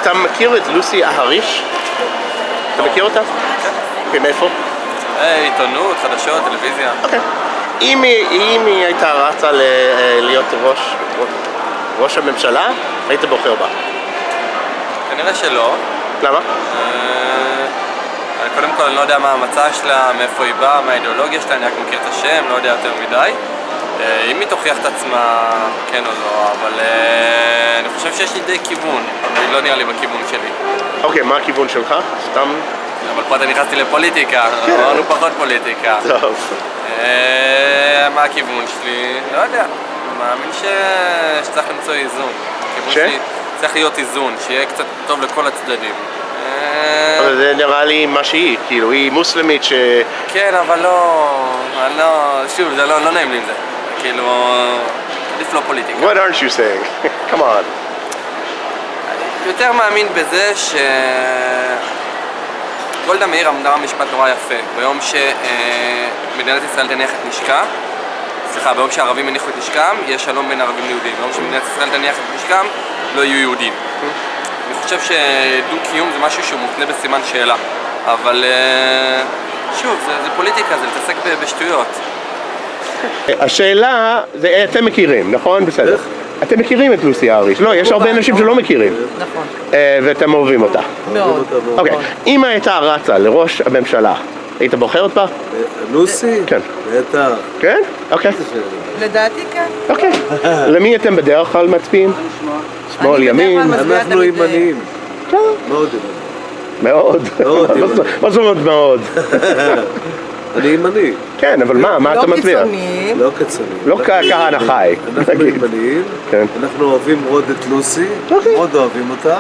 אתה מכיר את לוסי אהריש? אתה מכיר אותה? כן. מאיפה? עיתונות, חדשות, טלוויזיה. אוקיי. אם היא הייתה רצה להיות ראש הממשלה, היית בוחר בה? כנראה שלא. למה? אני קודם כל לא יודע מה המצע שלה, מאיפה היא באה, מה האידיאולוגיה שלה, אני רק מכיר את השם, לא יודע יותר מדי. אם היא תוכיח את עצמה, כן או לא, אבל אני חושב שיש לי די כיוון, אבל היא לא נראה לי בכיוון שלי. אוקיי, מה הכיוון שלך? סתם? אבל פה אתה נכנסתי לפוליטיקה, אמרנו פחות פוליטיקה. טוב. מה הכיוון שלי? לא יודע, אני מאמין שצריך למצוא איזון. הכיוון שלי צריך להיות איזון, שיהיה קצת טוב לכל הצדדים. אבל זה נראה לי מה שהיא, כאילו, היא מוסלמית ש... כן, אבל לא, שוב, זה לא נעים לי עם זה. כאילו, עדיף לא פוליטיקה. What aren't you saying? Come on. יותר מאמין בזה גולדה מאיר אמרה משפט נורא יפה. ביום שמדינת ישראל תניח את נשקה, ביום שהערבים יניחו את נשקם, יהיה שלום בין ערבים ליהודים. ביום שמדינת ישראל תניח את נשקם, לא יהיו יהודים. אני חושב שדו-קיום זה משהו שהוא מותנה בסימן שאלה. אבל שוב, זה פוליטיקה, זה להתעסק בשטויות. השאלה, אתם מכירים, נכון? בסדר. אתם מכירים את לוסי אהריש? לא, יש הרבה אנשים שלא מכירים. נכון. ואתם אוהבים אותה. מאוד. אוקיי, אם הייתה רצה לראש הממשלה, היית בוחרת בה? לוסי? כן. בטח. כן? אוקיי. לדעתי כן. אוקיי. למי אתם בדרך כלל מצביעים? שמאל, ימין? אנחנו ימניים. מאוד מאוד. מה זאת אומרת מאוד? אני ימני. כן, אבל מה אתה מצביע? לא קיצוני. לא כהנא חי. אנחנו ימניים. אנחנו אוהבים מאוד את לוסי. מאוד אוהבים אותה.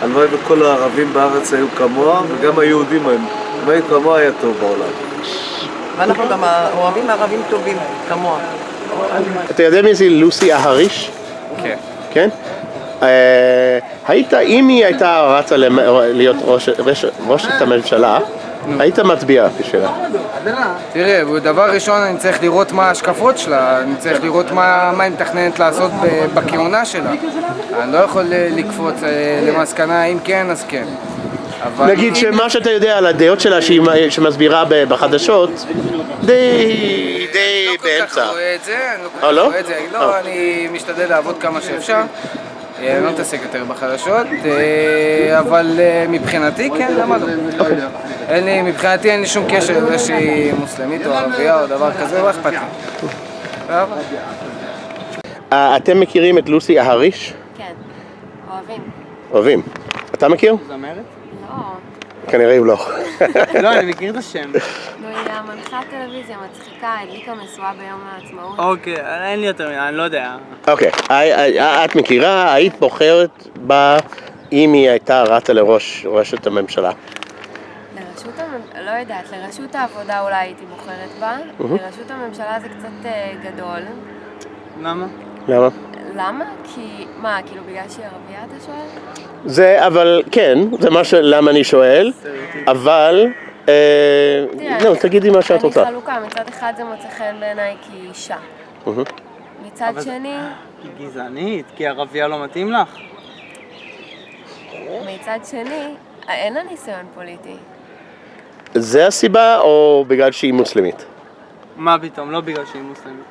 הלוואי וכל הערבים בארץ היו כמוה, וגם היהודים אם היו כמוה היה טוב בעולם. ואנחנו גם אוהבים ערבים טובים כמוה. אתה יודע מי זה לוסי אהריש? כן. כן? אם היא הייתה רצה להיות ראש הממשלה, היית מצביע בשבילה. תראה, דבר ראשון אני צריך לראות מה ההשקפות שלה, אני צריך לראות מה היא מתכננת לעשות בכהונה שלה. אני לא יכול לקפוץ למסקנה, אם כן אז כן. נגיד שמה שאתה יודע על הדעות שלה שמסבירה בחדשות, די באמצע. לא רואה את זה, לא, אני משתדל לעבוד כמה שאפשר. אני לא מתעסק יותר בחדשות, אבל מבחינתי כן, למה לא? מבחינתי אין לי שום קשר לזה שהיא מוסלמית או ערבייה או דבר כזה, לא אכפת לי. אתם מכירים את לוסי אהריש? כן, אוהבים. אוהבים. אתה מכיר? זמרת? לא. כנראה הוא לא. לא, אני מכיר את השם. לא, היא המנחת טלוויזיה מצחיקה, הדליקה משואה ביום העצמאות. אוקיי, אין לי יותר, אני לא יודע. אוקיי, את מכירה, היית בוחרת בה אם היא הייתה רצה לראשות הממשלה? לא יודעת, לראשות העבודה אולי הייתי בוחרת בה, לראשות הממשלה זה קצת גדול. למה? למה? למה? כי, כאילו בגלל שהיא ערבייה אתה שואל? זה, אבל כן, זה למה אני שואל, אבל, תגידי מה שאת רוצה. אני חלוקה, מצד אחד זה מוצא חן בעיניי כי היא אישה. מצד שני... היא גזענית, כי ערבייה לא מתאים לך? מצד שני, אין לה ניסיון פוליטי. זה הסיבה או בגלל שהיא מוסלמית? מה פתאום, לא בגלל שהיא מוסלמית.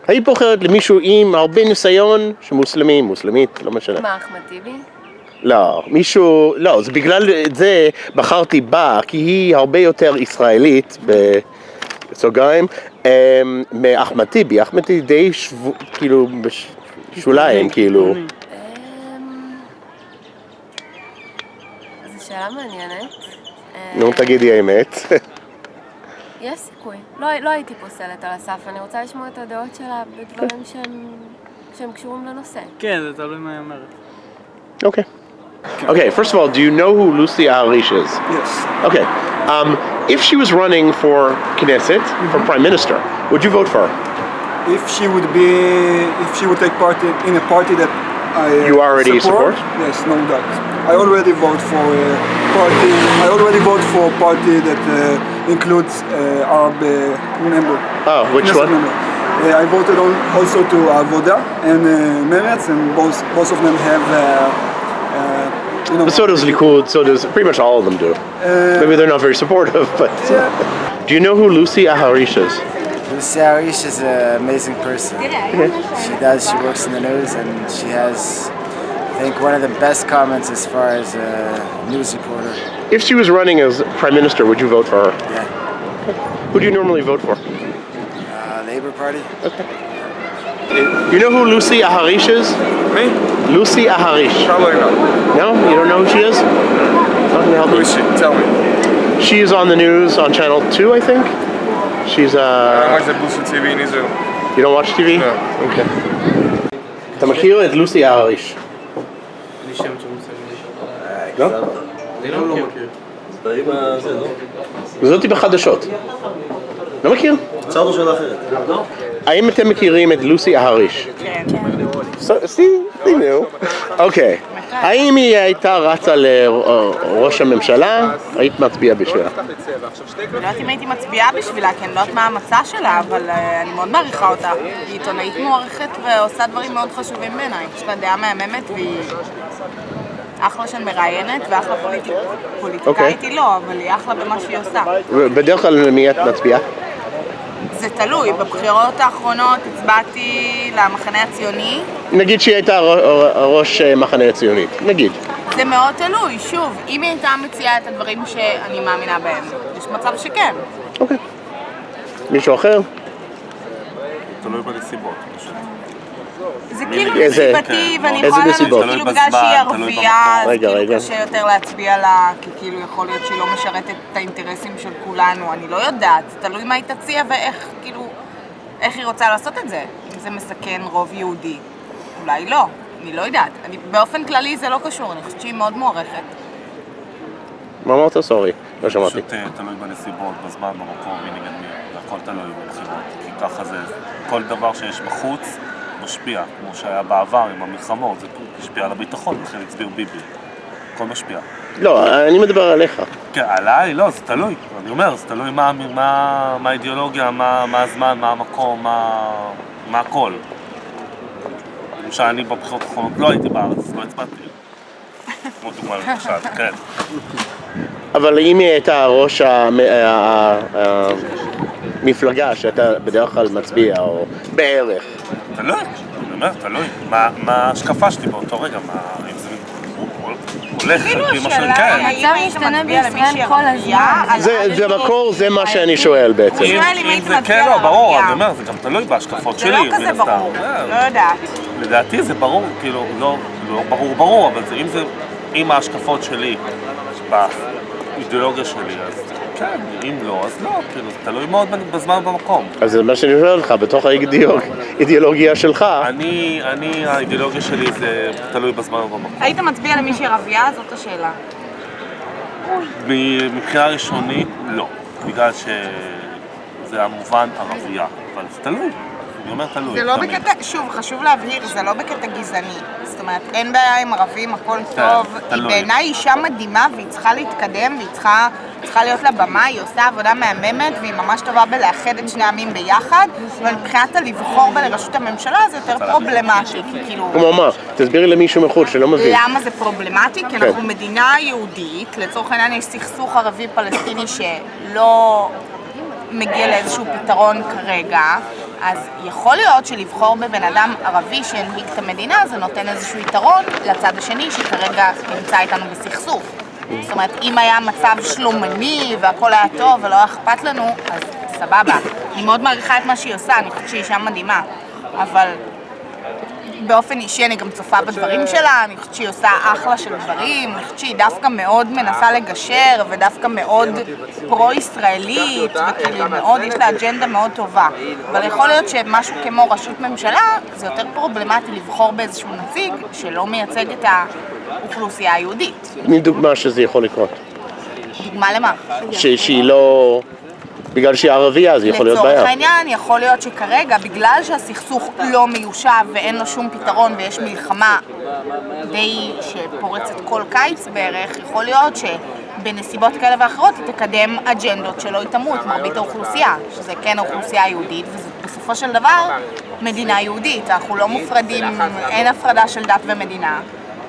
היית בוחרת למישהו עם הרבה ניסיון שמוסלמי, מוסלמית, לא משנה. מה, אחמד טיבי? לא, לא, זה בגלל זה בחרתי בה, כי היא הרבה יותר ישראלית, בסוגריים, מאחמד טיבי. אחמד טיבי די כאילו בשוליים, כאילו. זו שאלה מעניינת. נו, תגידי האמת. יש סיכוי. לא הייתי פוסלת על הסף, אני רוצה לשמוע את הדעות שלה בדברים שהם קשורים לנושא. כן, זה תלוי מה היא אומרת. Okay. Okay, first of all, do you know who Lucy Aharish is? Yes. Okay. If she was running for Knesset, for Prime Minister, would you vote for her? If she would take part in a party that I You already support? Yes, no doubt. I already vote for a party that includes Arab member. Oh, which Knesset one? Member. I voted also to Avoda and Meretz, and both of them have So does Likud, so does pretty much all of them do. Maybe they're not very supportive, but... Do you know who Lucy Aharish is? Lucy Harish is an amazing person. She works in the news and she has, I think, one of the best comments as far as a news reporter. If she was running as Prime Minister, would you vote for her? Yeah. Who do you normally vote for? Labor Party. You know who Lucy Aharish is? Me? Lucy Aharish. Probably not. No? You don't know who she is? Not gonna help Who me. is she? Tell me. She is on the news on Channel 2, I think. She's I don't watch the Bullshit TV in Israel. You don't watch TV? No. Okay. אתה מכיר את לוסי אהריש? לא? אני לא מכיר. אתה עם הזה, לא? זאתי בחדשות. לא מכיר? צער שאלה אחרת. לא? האם אתם מכירים את לוסי אהריש? כן. See, אוקיי. האם היא הייתה רצה לראש הממשלה? היית מצביעה בשבילה? לא יודעת אם הייתי מצביעה בשבילה, כי אני לא יודעת מה המצע שלה, אבל אני מאוד מעריכה אותה. היא עיתונאית מוערכת ועושה דברים מאוד חשובים בעיניי. יש לה דעה מהממת והיא אחלה של מראיינת ואחלה פוליטיקאית היא לא, אבל היא אחלה במה שהיא עושה. בדרך כלל למי את מצביעה? זה תלוי, בבחירות האחרונות הצבעתי למחנה הציוני. נגיד שהיא הייתה ראש מחנה הציונית, נגיד. זה מאוד תלוי, שוב, אם היא הייתה מציעה את הדברים שאני מאמינה בהם, יש מצב שכן. אוקיי. מישהו אחר? תלוי בנסיבות. זה כאילו איזה- נסיבתי, ואני איזה יכולה להבין נסיבות? כאילו בגלל שהיא ערבייה, אז רגע, כאילו רגע. קשה יותר להצביע לה, כי כאילו יכול להיות שהיא לא משרתת את האינטרסים של כולנו, אני לא יודעת, זה תלוי מה היא תציע ואיך, כאילו, איך היא רוצה לעשות את זה. אם זה מסכן רוב יהודי, אולי לא, אני לא יודעת. באופן כללי זה לא קשור, אני חושבת שהיא מאוד מוערכת. מה אמרת? סורי, לא שמעתי. פשוט תלוי בנסיבות, בזמן, במקום, מי נגד מי, הכל תלוי בבחירות. כי ככה זה, כל דבר שיש בחוץ משפיע, כמו שהיה בעבר עם המלחמות, זה משפיע על הביטחון, לכן הצביעו ביבי. הכל משפיע. לא, אני מדבר עליך. כן, עליי? לא, זה תלוי. אני אומר, זה תלוי מה האידיאולוגיה, מה הזמן, מה המקום, מה הכל. למשל, אני בבחירות האחרונות לא הייתי בארץ, אז לא הצבעתי. כמו דוגמה למשל, כן. אבל אם היא הייתה ראש המפלגה שאתה בדרך כלל מצביע, או בערך. תלוי, אני אומר, תלוי. מה ההשקפה שלי באותו רגע, אם זה הולך על פי מה שאני כן. המצב משתנה בישראל כל הזמן. זה מקור, זה מה שאני שואל בעצם. הוא שואל אם היית זה מצביעה כן, לא, ברור, לערבייה. אני אומר, זה גם תלוי בהשקפות זה שלי. לא מן כזה הסתם. ברור, לא יודעת. לדעתי זה ברור, כאילו, לא ברור, אבל אם ההשקפות שלי באידיאולוגיה שלי, אז כן, אם לא, אז לא, כאילו, זה תלוי מאוד בזמן ובמקום. אז זה מה שאני שואל לך, בתוך האידיאולוגיה שלך. האידיאולוגיה שלי זה תלוי בזמן ובמקום. היית מצביע למישהי ערבייה? זאת השאלה. מבחינה ראשונית, לא. בגלל שזה המובן ערבייה, אבל זה תלוי. אני אומר תלוי. זה לא תמיד. בקטע, שוב, חשוב להבהיר, זה לא בקטע גזעני. זאת אומרת, אין בעיה עם ערבים, הכל טוב. היא תלוי. בעיניי אישה מדהימה והיא צריכה להתקדם והיא צריכה להיות לה במה, היא עושה עבודה מהממת והיא ממש טובה בלאחד את שני העמים ביחד, אבל מבחינת הלבחור בלראשות הממשלה זה יותר פרובלמטי, כי כאילו... כמו מה? תסבירי למישהו מחוץ שלא מבין. למה זה פרובלמטי? כי אנחנו מדינה יהודית, לצורך העניין יש סכסוך ערבי-פלסטיני שלא מגיע לאיזשהו פתרון כרגע, אז יכול להיות שלבחור בבן אדם ערבי שהנהיג את המדינה זה נותן איזשהו יתרון לצד השני שכרגע נמצא איתנו בסכסוך. זאת אומרת, אם היה מצב שלומני והכל היה טוב ולא היה אכפת לנו, אז סבבה. אני מאוד מעריכה את מה שהיא עושה, אני חושבת שהיא אישה מדהימה, אבל באופן אישי אני גם צופה בדברים שלה, אני חושבת שהיא עושה אחלה של דברים, אני חושבת שהיא דווקא מאוד מנסה לגשר ודווקא מאוד פרו-ישראלית, וכאילו מאוד, יש לה אג'נדה מאוד טובה. אבל יכול להיות שמשהו כמו ראשות ממשלה זה יותר פרובלמטי לבחור באיזשהו נציג שלא מייצג את האוכלוסייה היהודית. תני דוגמה שזה יכול לקרות. דוגמה למה? שהיא לא... בגלל שהיא ערבייה, אז יכול להיות בעיה. לצורך העניין, יכול להיות שכרגע, בגלל שהסכסוך לא מיושב ואין לו שום פתרון ויש מלחמה די שפורצת כל קיץ בערך, יכול להיות שבנסיבות כאלה ואחרות היא תקדם אג'נדות שלא יתאמו את מרבית האוכלוסייה, שזה כן האוכלוסייה היהודית, וזה בסופו של דבר מדינה יהודית. אנחנו לא מופרדים, אין הפרדה של דת ומדינה.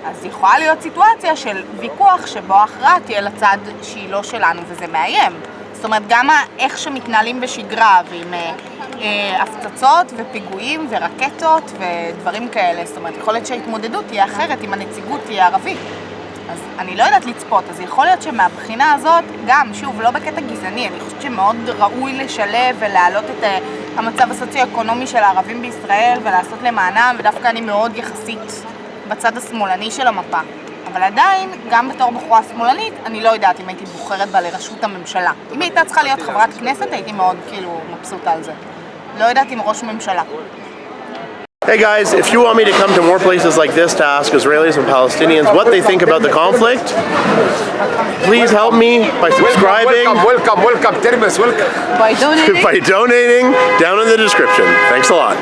אז יכולה להיות סיטואציה של ויכוח שבו ההכרעה תהיה לצד שהיא לא שלנו, וזה מאיים. זאת אומרת, גם איך שמתנהלים בשגרה, ועם הפצצות ופיגועים ורקטות ודברים כאלה. זאת אומרת, יכול להיות שההתמודדות תהיה אחרת אם הנציגות תהיה ערבית. אז אני לא יודעת לצפות, אז יכול להיות שמהבחינה הזאת, גם, שוב, לא בקטע גזעני, אני חושבת שמאוד ראוי לשלב ולהעלות את המצב הסוציו-אקונומי של הערבים בישראל ולעשות למענם, ודווקא אני מאוד יחסית בצד השמאלני של המפה. אבל עדיין, גם בתור בחורה שמאלנית, אני לא יודעת אם הייתי בוחרת בה לראשות הממשלה. אם הייתה צריכה להיות חברת כנסת, הייתי מאוד כאילו מבסוטה על זה. לא יודעת אם ראש ממשלה. Hey guys, if you want me to come to more places like this to ask Israelis and Palestinians what they think about the conflict, please help me by subscribing. Welcome, Termes, welcome. By donating. By donating down in the description. Thanks a lot.